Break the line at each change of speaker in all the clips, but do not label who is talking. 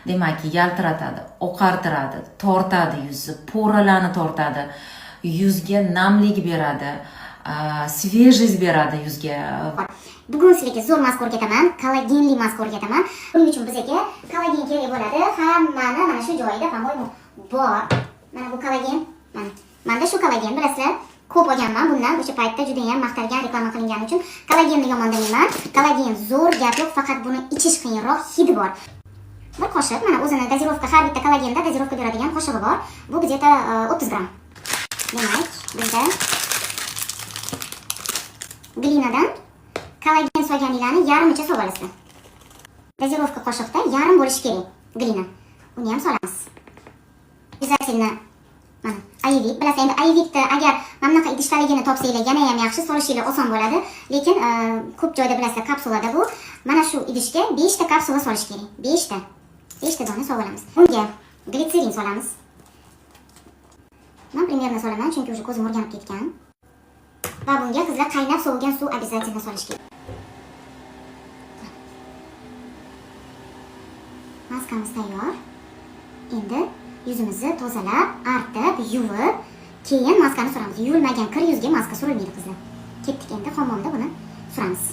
Demak, yaltiratadi, oqartiradi, tortadi yuzni, po'ralarni tortadi, yuzga namlik beradi, svejest beradi yuzga.
Bugun sizlarga zo'r maska o'rgataman, kollagenli maska o'rgataman. Buning uchun bizga kollagen kerak bo'ladi. Hammani mana shu joyida, по-моему, bor. Mana bu kollagen, mana. Menda shu kollagen, bilasizlar, ko'p olganman bundan. O'sha paytda juda ham maqtalgan, reklama qilingani uchun kollagenni yomon demayman. Kollagen zo'r gap yo'q, faqat buni ichish qiyinroq, hidi bor. Bir qoshiq, mana o'zini dozirovka, har bitta kollagenda dozirovka beradigan qoshig'i bor. Bu где-то 30 gram. Demak, bizda glinadan kollagen solganinglarni yarmicha solib olasizlar. Dozirovka qoshiqda yarim bo'lishi kerak glina. Uni ham solamiz. Обязательно mana ayvik, bilasizlar, endi ayvikni agar mana bunaqa idishdaligini topsanglar yana ham yaxshi, solishingiz oson bo'ladi. Lekin ko'p joyda bilasizlar, kapsulada bu. Mana shu idishga 5 ta kapsula solish kerak. 5 ta. 5 ta dona solib olamiz. Bunga glitserin solamiz. Men примерно solaman, chunki уже ko'zim o'rganib ketgan. Va bunga qizlar qaynab sovigan suv обязательно solish kerak. Maskamiz tayyor. Endi yuzimizni tozalab, artib, yuvib, keyin maskani suramiz. Yuvilmagan kir yuzga maska surilmaydi qizlar. Ketdik, endi hammomda buni suramiz.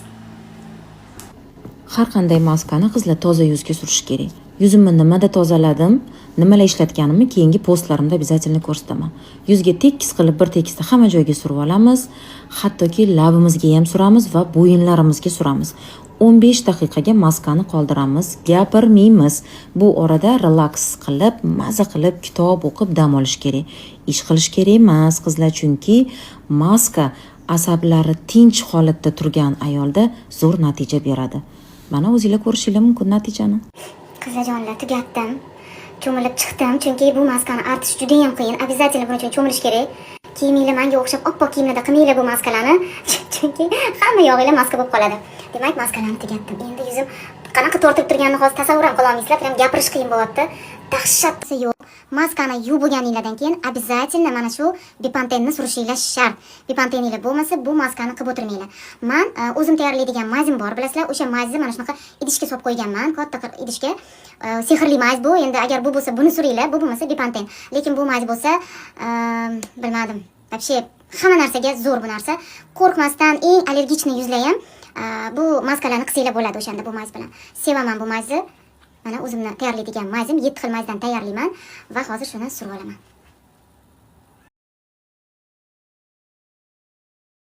Har qanday maskani qizlar toza yuzga surish kerak. Yuzimni nimada tozaladim, nimalar ishlatganimni keyingi postlarimda обязательно ko'rsataman. Yuzga tekis qilib bir tekisda hamma joyga surib olamiz, hattoki labimizga ham suramiz va bo'yinlarimizga suramiz. 15 daqiqaga maskani qoldiramiz, gapirmaymiz. Bu orada relaks qilib, maza qilib kitob o'qib dam olish kerak. Ish qilish kerak emas qizlar, chunki maska asablari tinch holatda turgan ayolda zo'r natija beradi. Mana o'zingizlar ko'rishingiz mumkin natijani.
Qizlarjonlar, tugatdim. Cho'milib chiqdim, chunki bu maskani artish juda ham qiyin. Обязательно buning uchun cho'milish kerak. Kiyiminglar menga o'xshab oppoq kiyimlarda qilmanglar bu maskalarni, chunki hamma yog'inglar maska bo'lib qoladi. Demak, maskalarni tugatdim. Endi yuzim qanaqa tortib turganini hozir tasavvur ham qila olmaysizlar, ham gapirish qiyin bo'lyapti. Dahshatsi yo'q. Maskani yuvib bo'lganinglardan keyin обязательно mana shu Bipantenni surishinglar shart. Bipanteninglar bo'lmasa, bu maskani qilib o'tirmanglar. Men o'zim tayyorlaydigan mazim bor, bilasizlar, o'sha mazni mana shunaqa idishga solib qo'yganman, katta idishga. Sehrli maz bu. Endi agar bu bo'lsa, buni suringlar, bu bo'lmasa Bipanten. Lekin bu maz bo'lsa, bilmadim. Вообще hamma narsaga zo'r bu narsa. Qo'rqmasdan eng allergichni yuzlar ham bu maskalarni qilsanglar bo'ladi o'shanda bu maz bilan. Sevaman bu mazni. Mana o'zimni tayyorlaydigan mazim 7 xil mazdan tayyorlayman va hozir shuni surib olaman.